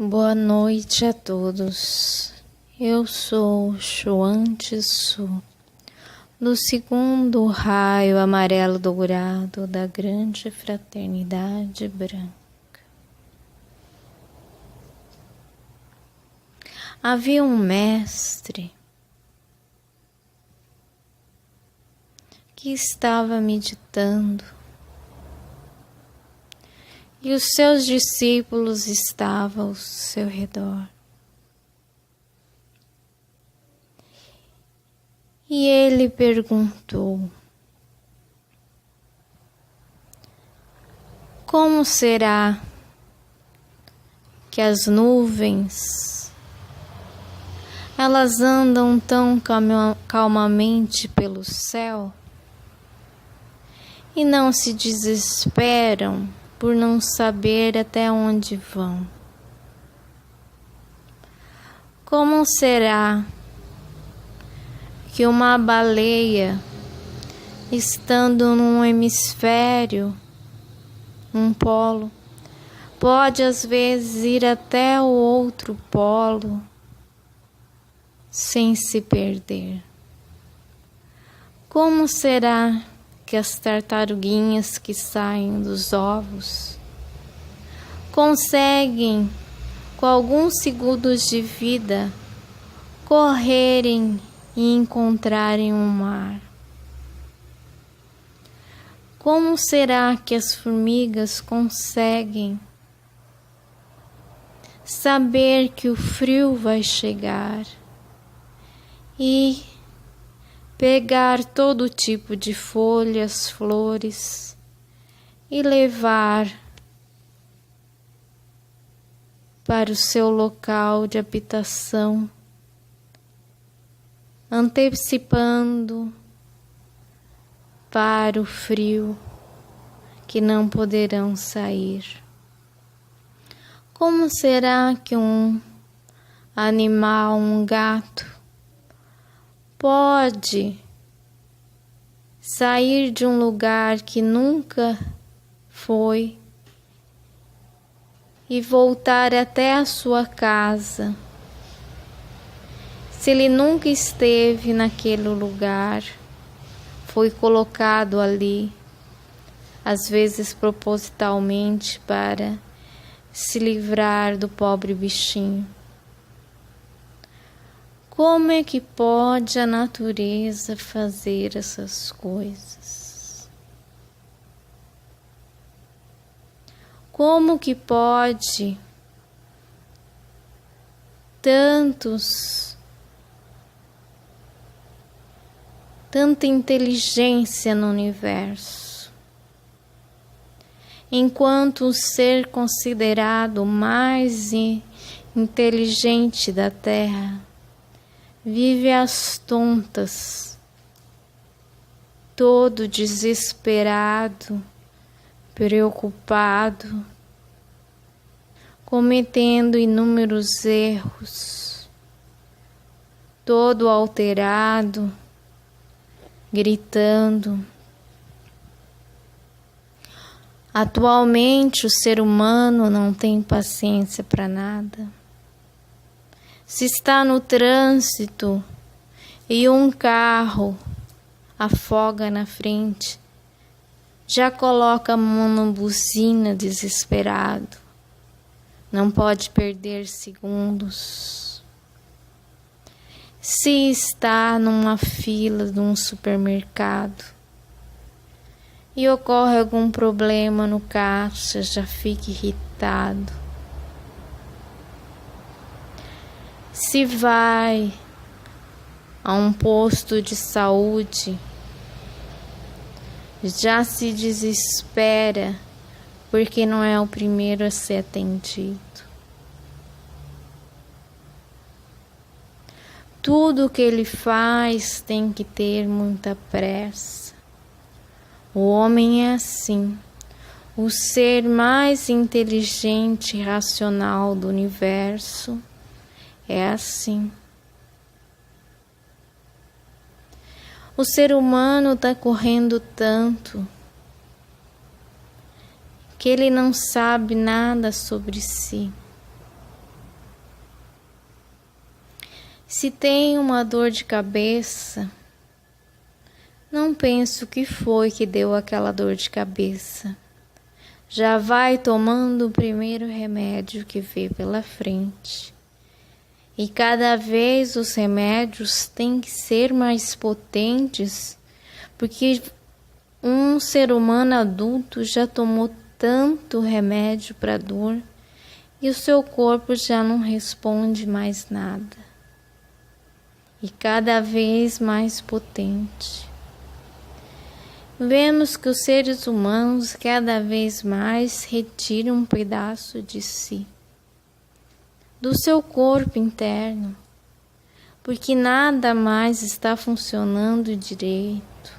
Boa noite a todos. Eu sou Xuan Tzu, do segundo raio amarelo dourado da grande fraternidade branca. Havia um mestre que estava meditando e os seus discípulos estavam ao seu redor. E ele perguntou: como será que as nuvens, elas andam tão calmamente pelo céu e não se desesperam por não saber até onde vão? Como será que uma baleia, estando num hemisfério, um polo, pode às vezes ir até o outro polo sem se perder? Como será que as tartaruguinhas que saem dos ovos conseguem, com alguns segundos de vida, correrem e encontrarem um mar? Como será que as formigas conseguem saber que o frio vai chegar e pegar todo tipo de folhas, flores e levar para o seu local de habitação, antecipando para o frio que não poderão sair? Como será que um animal, um gato, pode sair de um lugar que nunca foi e voltar até a sua casa, se ele nunca esteve naquele lugar, foi colocado ali, às vezes propositalmente, para se livrar do pobre bichinho? Como é que pode a natureza fazer essas coisas? Como que pode tanta inteligência no universo, enquanto o ser considerado mais inteligente da Terra vive às tontas, todo desesperado, preocupado, cometendo inúmeros erros, todo alterado, gritando? Atualmente o ser humano não tem paciência para nada. Se está no trânsito e um carro afoga na frente, já coloca a mão na buzina desesperado. Não pode perder segundos. Se está numa fila de um supermercado e ocorre algum problema no caixa, já fica irritado. Se vai a um posto de saúde, já se desespera porque não é o primeiro a ser atendido. Tudo que ele faz tem que ter muita pressa. O homem é assim, o ser mais inteligente e racional do universo é assim. O ser humano está correndo tanto que ele não sabe nada sobre si. se tem uma dor de cabeça, não pense o que foi que deu aquela dor de cabeça. Já vai tomando o primeiro remédio que vê pela frente. E cada vez os remédios têm que ser mais potentes, porque um ser humano adulto já tomou tanto remédio para dor e o seu corpo já não responde mais nada. E cada vez mais potente. Vemos que os seres humanos cada vez mais retiram um pedaço de si, do seu corpo interno, porque nada mais está funcionando direito.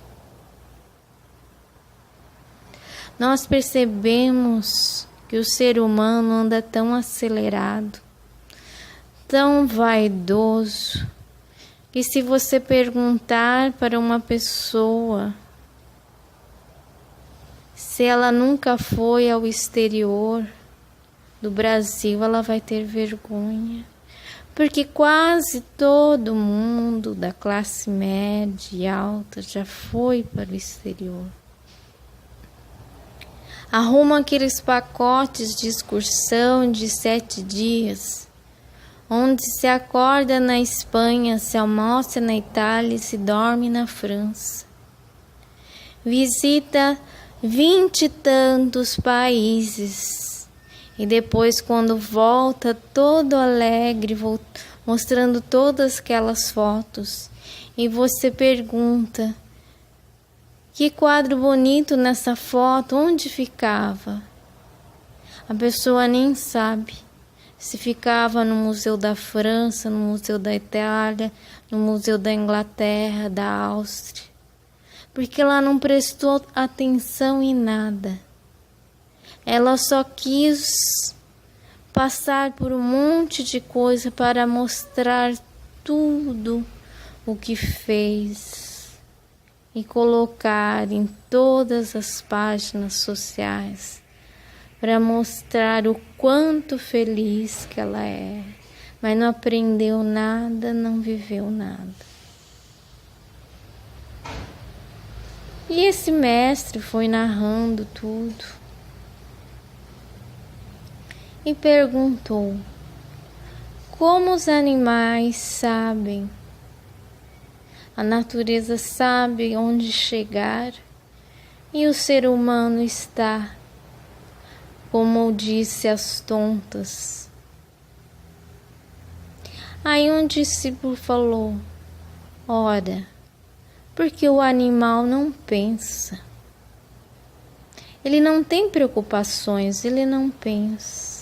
Nós percebemos que o ser humano anda tão acelerado, tão vaidoso, que se você perguntar para uma pessoa se ela nunca foi ao exterior do Brasil, ela vai ter vergonha, porque quase todo mundo da classe média e alta já foi para o exterior. Arruma aqueles pacotes de excursão de 7 dias, onde se acorda na Espanha, se almoça na Itália e se dorme na França. Visita 20 e tantos países e depois, quando volta todo alegre, mostrando todas aquelas fotos, e você pergunta: que quadro bonito nessa foto, onde ficava? A pessoa nem sabe se ficava no Museu da França, no Museu da Itália, no Museu da Inglaterra, da Áustria, porque ela não prestou atenção em nada. Ela só quis passar por um monte de coisa para mostrar tudo o que fez e colocar em todas as páginas sociais para mostrar o quanto feliz que ela é, mas não aprendeu nada, não viveu nada. E esse mestre foi narrando tudo e perguntou: como os animais sabem? A natureza sabe onde chegar e o ser humano está, como disse, às tontas. Aí um discípulo falou: ora, porque o animal não pensa. Ele não tem preocupações, ele não pensa.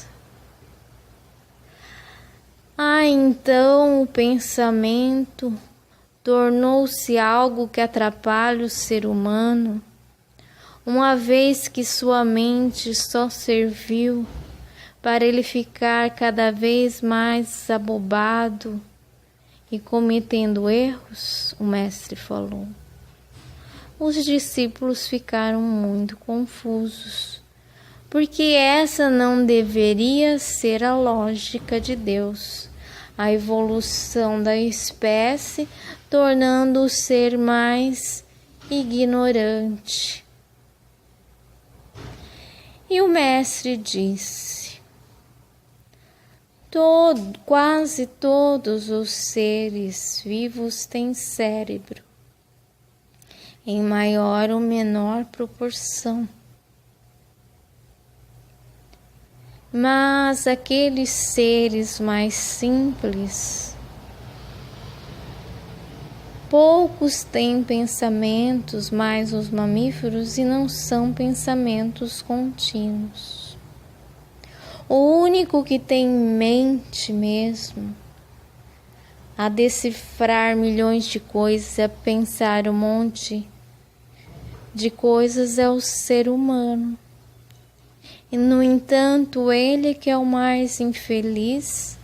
Então o pensamento tornou-se algo que atrapalha o ser humano, uma vez que sua mente só serviu para ele ficar cada vez mais abobado e cometendo erros, o mestre falou. Os discípulos ficaram muito confusos, porque essa não deveria ser a lógica de Deus, a evolução da espécie tornando o ser mais ignorante. E o mestre disse: quase todos os seres vivos têm cérebro, em maior ou menor proporção. Mas aqueles seres mais simples, poucos têm pensamentos, mais os mamíferos, e não são pensamentos contínuos. O único que tem mente mesmo a decifrar milhões de coisas, a pensar um monte de coisas é o ser humano. E, no entanto, ele que é o mais infeliz,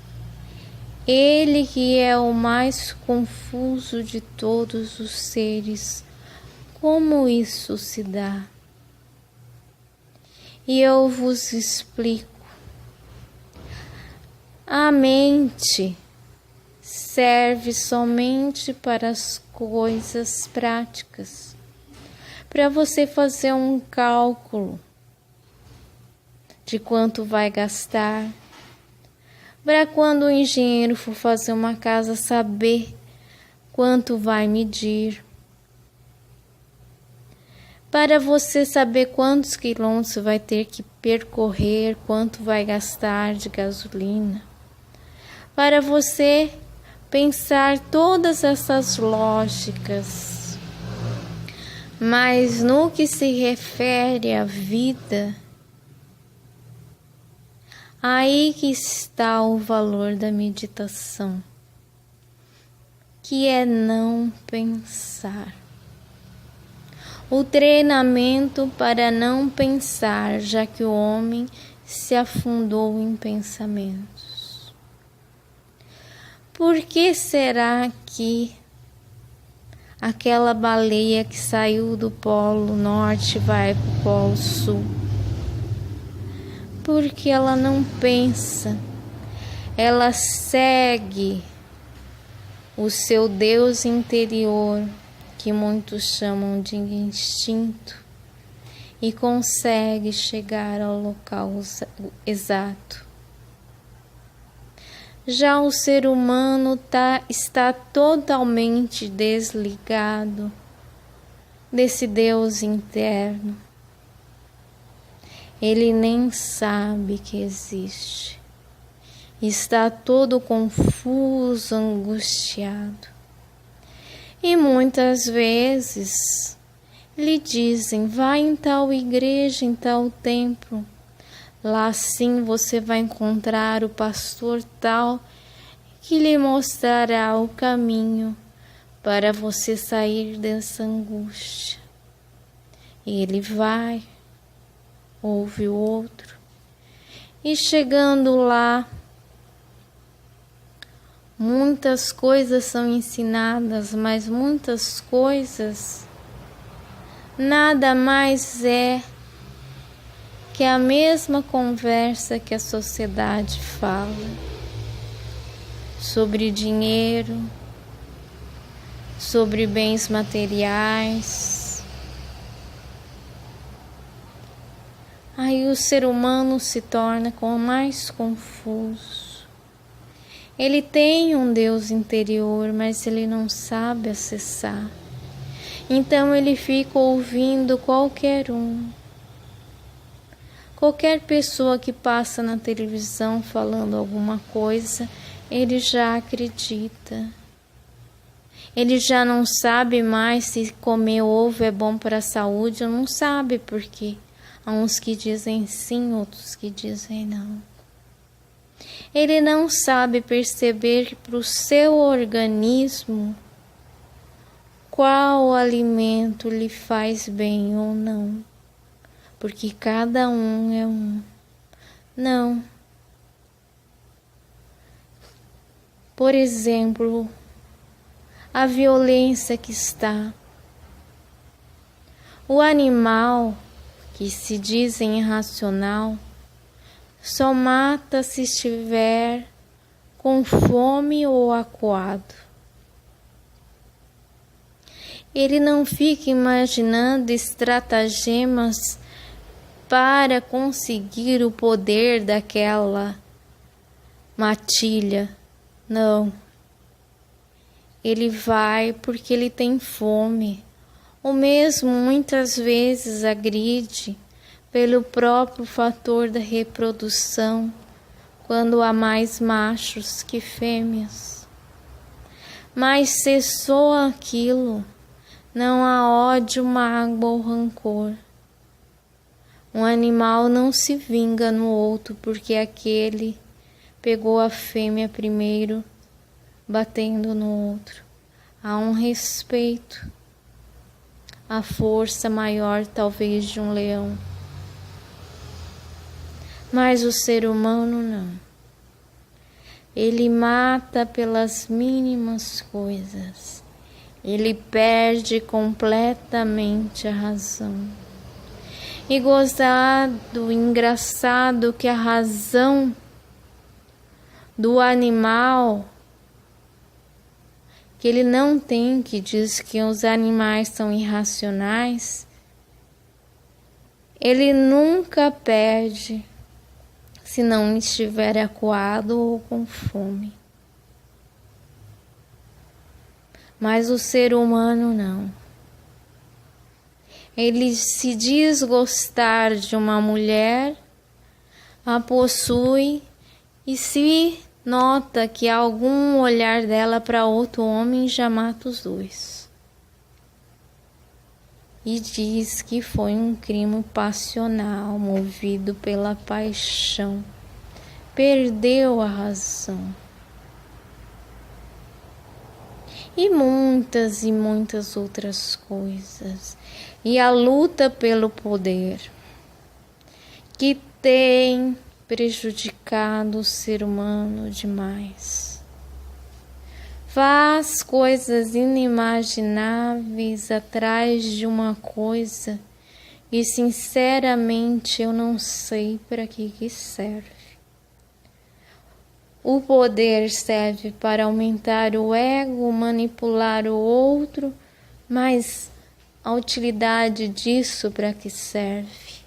ele que é o mais confuso de todos os seres. Como isso se dá? E eu vos explico. A mente serve somente para as coisas práticas, para você fazer um cálculo de quanto vai gastar, para quando o engenheiro for fazer uma casa saber quanto vai medir, para você saber quantos quilômetros vai ter que percorrer, quanto vai gastar de gasolina, para você pensar todas essas lógicas. Mas no que se refere à vida, aí que está o valor da meditação, que é não pensar. O treinamento para não pensar, já que o homem se afundou em pensamentos. Por que será que aquela baleia que saiu do Polo Norte vai para o Polo Sul? Porque ela não pensa, ela segue o seu Deus interior, que muitos chamam de instinto, e consegue chegar ao local exato. Já o ser humano está totalmente desligado desse Deus interno. Ele nem sabe que existe. Está todo confuso, angustiado. E muitas vezes lhe dizem: vai em tal igreja, em tal templo. Lá sim você vai encontrar o pastor tal que lhe mostrará o caminho para você sair dessa angústia. E ele vai, ouve o outro, e chegando lá, muitas coisas são ensinadas, mas muitas coisas nada mais é que a mesma conversa que a sociedade fala sobre dinheiro, sobre bens materiais. Aí o ser humano se torna mais confuso. Ele tem um Deus interior, mas ele não sabe acessar. Então ele fica ouvindo qualquer um. Qualquer pessoa que passa na televisão falando alguma coisa, ele já acredita. Ele já não sabe mais se comer ovo é bom para a saúde, ou não sabe por quê. Há uns que dizem sim, outros que dizem não. Ele não sabe perceber que para o seu organismo qual alimento lhe faz bem ou não. Porque cada um é um. Não. Por exemplo, a violência que está. O animal, que se diz irracional, só mata se estiver com fome ou acuado. Ele não fica imaginando estratagemas para conseguir o poder daquela matilha. Não. Ele vai porque ele tem fome. Ou mesmo muitas vezes agride pelo próprio fator da reprodução, quando há mais machos que fêmeas. Mas cessou aquilo, não há ódio, mágoa ou rancor. Um animal não se vinga no outro porque aquele pegou a fêmea primeiro, batendo no outro. Há um respeito, a força maior talvez de um leão. Mas o ser humano não. Ele mata pelas mínimas coisas. Ele perde completamente a razão. E gozado, engraçado que a razão do animal que ele não tem, que diz que os animais são irracionais, ele nunca perde se não estiver acuado ou com fome. Mas o ser humano não. Ele se diz gostar de uma mulher, a possui e se nota que algum olhar dela para outro homem já mata os dois. E diz que foi um crime passional, movido pela paixão. Perdeu a razão. E muitas outras coisas. E a luta pelo poder, que tem prejudicado o ser humano demais. Faz coisas inimagináveis atrás de uma coisa e sinceramente eu não sei para que serve. O poder serve para aumentar o ego, manipular o outro, mas a utilidade disso para que serve?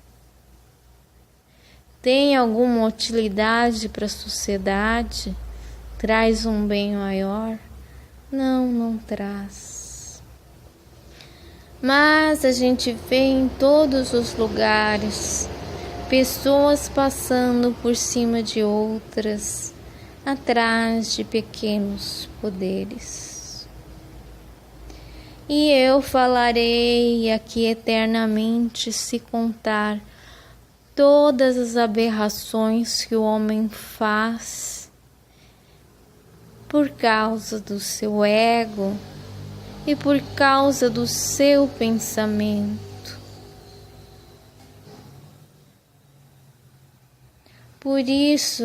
Tem alguma utilidade para a sociedade? Traz um bem maior? Não, não traz. Mas a gente vê em todos os lugares pessoas passando por cima de outras, atrás de pequenos poderes. E eu falarei aqui eternamente se contar todas as aberrações que o homem faz por causa do seu ego e por causa do seu pensamento. Por isso,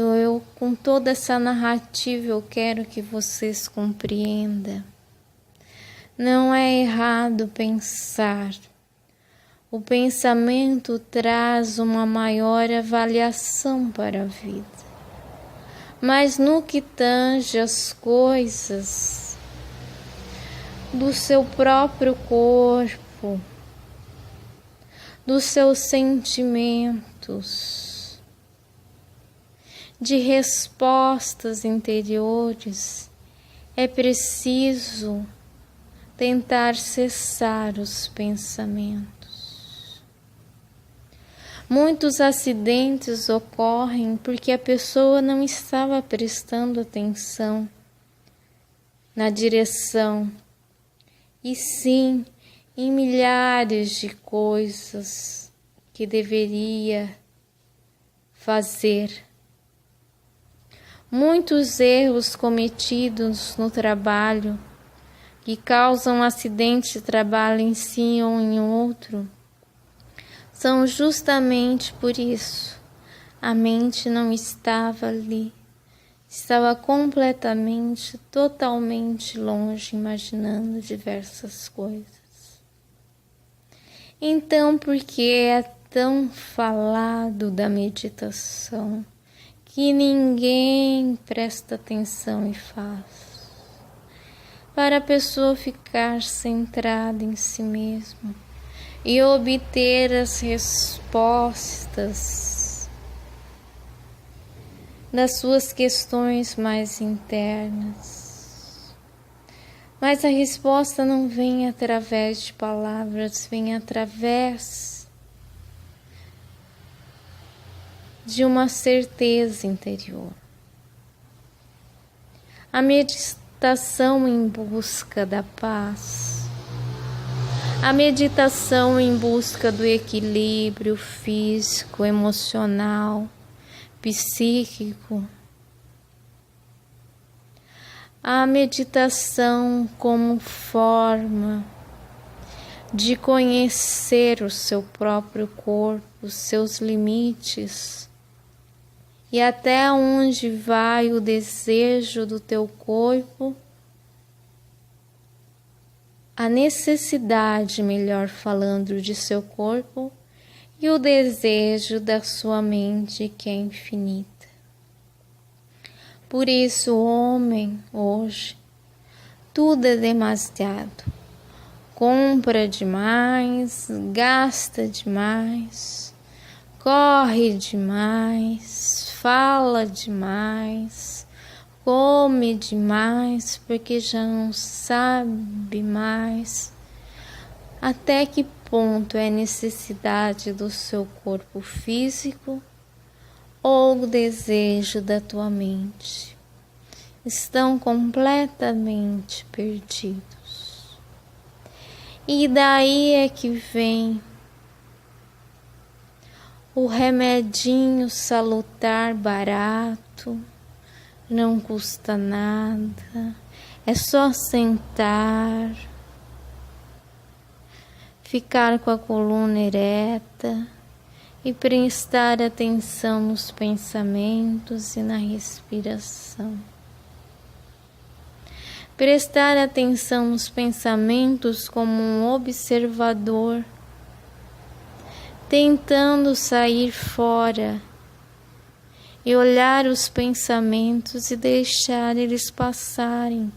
com toda essa narrativa, eu quero que vocês compreendam. Não é errado pensar. O pensamento traz uma maior avaliação para a vida. Mas no que tange as coisas do seu próprio corpo, dos seus sentimentos, de respostas interiores, é preciso tentar cessar os pensamentos. Muitos acidentes ocorrem porque a pessoa não estava prestando atenção na direção, e sim em milhares de coisas que deveria fazer. Muitos erros cometidos no trabalho que causam acidente de trabalho em si ou em outro são justamente por isso. A mente não estava ali, estava completamente, totalmente longe, imaginando diversas coisas. Então, por que é tão falado da meditação que ninguém presta atenção e faz? Para a pessoa ficar centrada em si mesma e obter as respostas das suas questões mais internas. Mas a resposta não vem através de palavras, vem através de uma certeza interior. A meditação em busca da paz, a meditação em busca do equilíbrio físico, emocional, psíquico, a meditação como forma de conhecer o seu próprio corpo, os seus limites e até onde vai o desejo do teu corpo, a necessidade, melhor falando, de seu corpo e o desejo da sua mente, que é infinita. Por isso, o homem, hoje, Tudo é demasiado. Compra demais, gasta demais, corre demais, fala demais, come demais porque já não sabe mais até que ponto é necessidade do seu corpo físico ou o desejo da tua mente. Estão completamente perdidos. E daí é que vem o remedinho salutar barato, não custa nada, é só sentar, ficar com a coluna ereta e prestar atenção nos pensamentos e na respiração. Prestar atenção nos pensamentos como um observador, tentando sair fora e olhar os pensamentos e deixar eles passarem,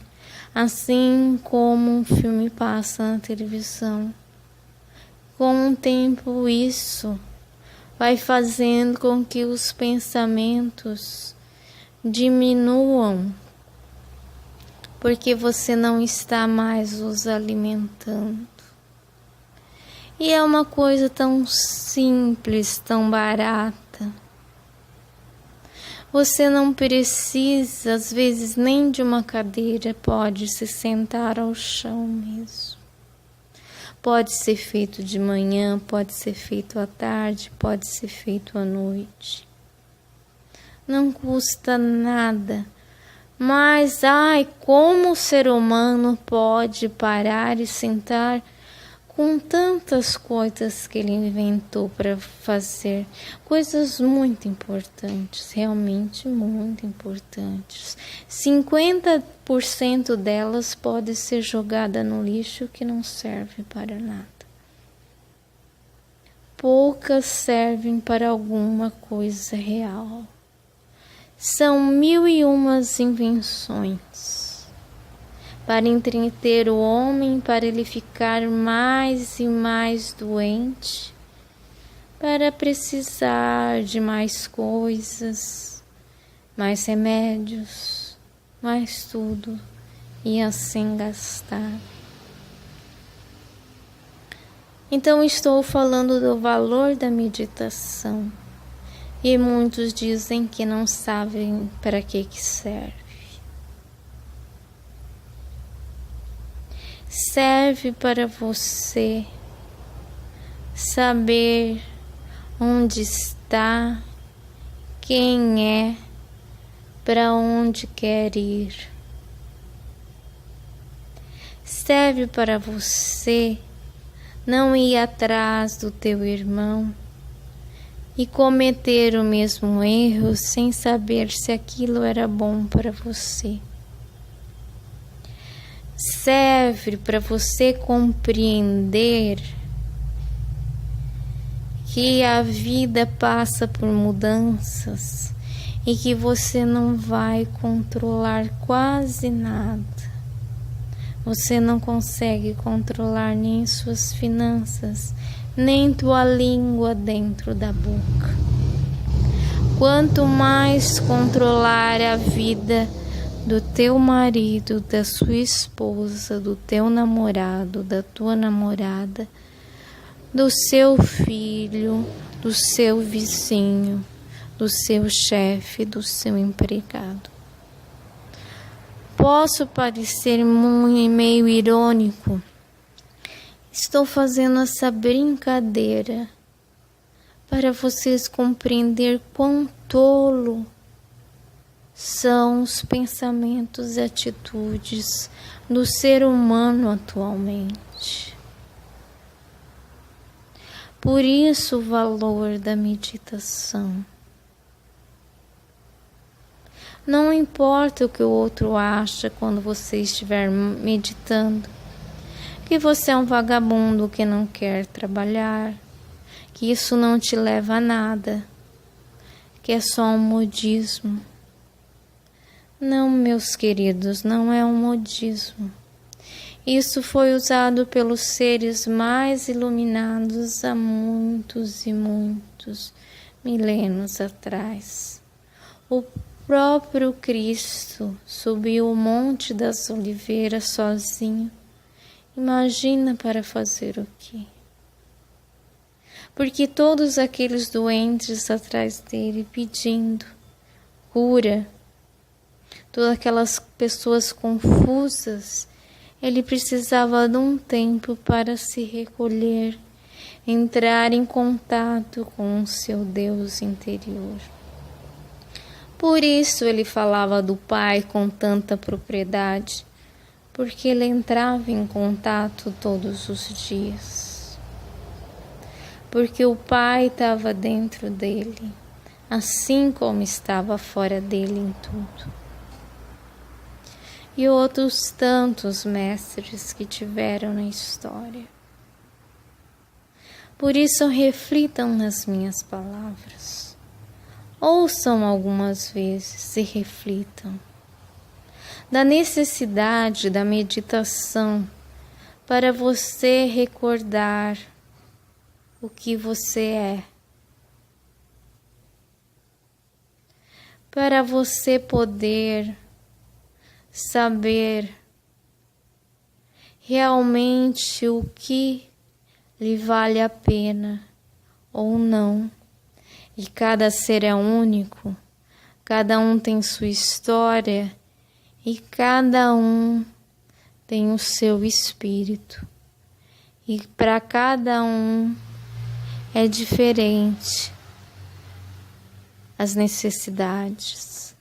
assim como um filme passa na televisão. Com o tempo, isso vai fazendo com que os pensamentos diminuam, porque você não está mais os alimentando. E é uma coisa tão simples, tão barata. Você não precisa, às vezes, nem de uma cadeira, pode se sentar ao chão mesmo. Pode ser feito de manhã, pode ser feito à tarde, pode ser feito à noite. Não custa nada. Mas, como o ser humano pode parar e sentar com tantas coisas que ele inventou para fazer? Coisas muito importantes, realmente muito importantes. 50% delas pode ser jogada no lixo que não serve para nada. Poucas servem para alguma coisa real. São 1001 invenções para entreter o homem, para ele ficar mais e mais doente, para precisar de mais coisas, mais remédios, mais tudo, e assim gastar. Então estou falando do valor da meditação. E muitos dizem que não sabem para que serve. Serve para você saber onde está, quem é, para onde quer ir. Serve para você não ir atrás do teu irmão e cometer o mesmo erro sem saber se aquilo era bom para você. Serve para você compreender que a vida passa por mudanças e que você não vai controlar quase nada. Você não consegue controlar nem suas finanças, nem tua língua dentro da boca. Quanto mais controlar a vida do teu marido, da sua esposa, do teu namorado, da tua namorada, do seu filho, do seu vizinho, do seu chefe, do seu empregado. Posso parecer meio irônico. Estou fazendo essa brincadeira para vocês compreender quão tolo são os pensamentos e atitudes do ser humano atualmente. Por isso o valor da meditação. Não importa o que o outro acha quando você estiver meditando, que você é um vagabundo que não quer trabalhar, que isso não te leva a nada, que é só um modismo. Não, meus queridos, não é um modismo. Isso foi usado pelos seres mais iluminados há muitos e muitos milênios atrás. O próprio Cristo subiu o Monte das Oliveiras sozinho. Imagina para fazer o quê? Porque todos aqueles doentes atrás dele pedindo cura, todas aquelas pessoas confusas, ele precisava de um tempo para se recolher, entrar em contato com o seu Deus interior. Por isso ele falava do Pai com tanta propriedade, porque ele entrava em contato todos os dias. Porque o Pai estava dentro dele, assim como estava fora dele em tudo. E outros tantos mestres que tiveram na história. Por isso reflitam nas minhas palavras. Ouçam algumas vezes e reflitam. Da necessidade da meditação para você recordar o que você é. Para você poder saber realmente o que lhe vale a pena ou não. E cada ser é único, cada um tem sua história e cada um tem o seu espírito. E para cada um é diferente as necessidades.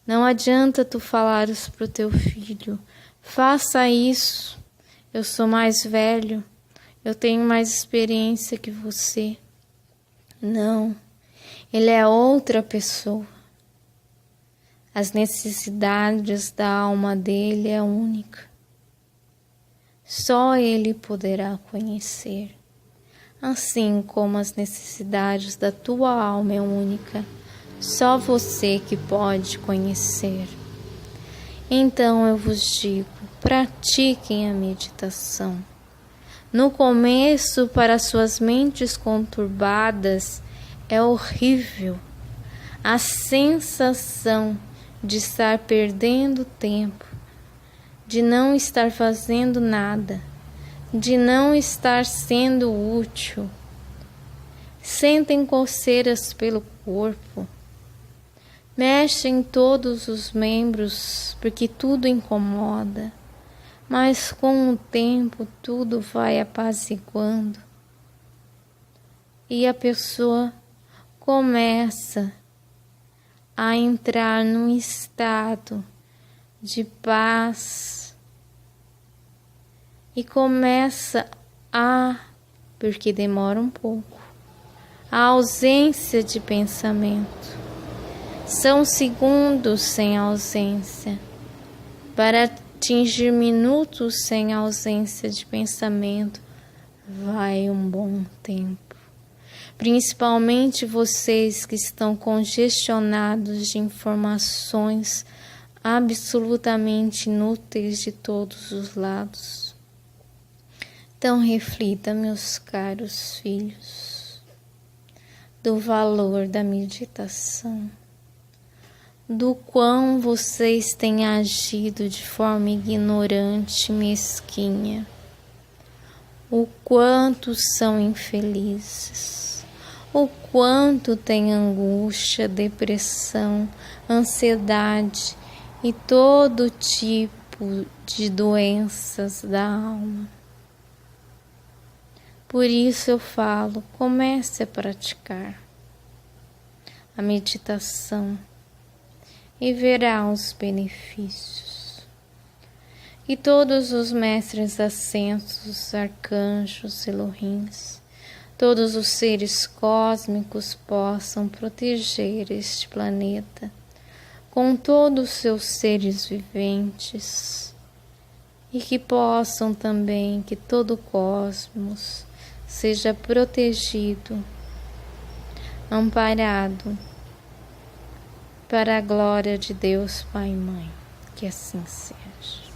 Não adianta tu falares pro teu filho, faça isso, eu sou mais velho, eu tenho mais experiência que você. Não, ele é outra pessoa. As necessidades da alma dele é única. Só ele poderá conhecer. Assim como as necessidades da tua alma é única, só você que pode conhecer. Então eu vos digo, pratiquem a meditação. No começo, para suas mentes conturbadas, é horrível a sensação de estar perdendo tempo, de não estar fazendo nada, de não estar sendo útil. Sentem coceiras pelo corpo, mexem todos os membros porque tudo incomoda, mas com o tempo tudo vai apaziguando e a pessoa começa a entrar num estado de paz e começa porque demora um pouco, a ausência de pensamento. São segundos sem ausência. Para atingir minutos sem ausência de pensamento, vai um bom tempo. Principalmente vocês que estão congestionados de informações absolutamente inúteis de todos os lados. Então reflita, meus caros filhos, do valor da meditação, do quão vocês têm agido de forma ignorante e mesquinha, o quanto são infelizes, o quanto têm angústia, depressão, ansiedade e todo tipo de doenças da alma. Por isso eu falo, comece a praticar a meditação e verá os benefícios. E todos os mestres ascensos, arcanjos, Elohims, todos os seres cósmicos possam proteger este planeta com todos os seus seres viventes e que possam também que todo o cosmos seja protegido, amparado, para a glória de Deus Pai e Mãe, que assim seja.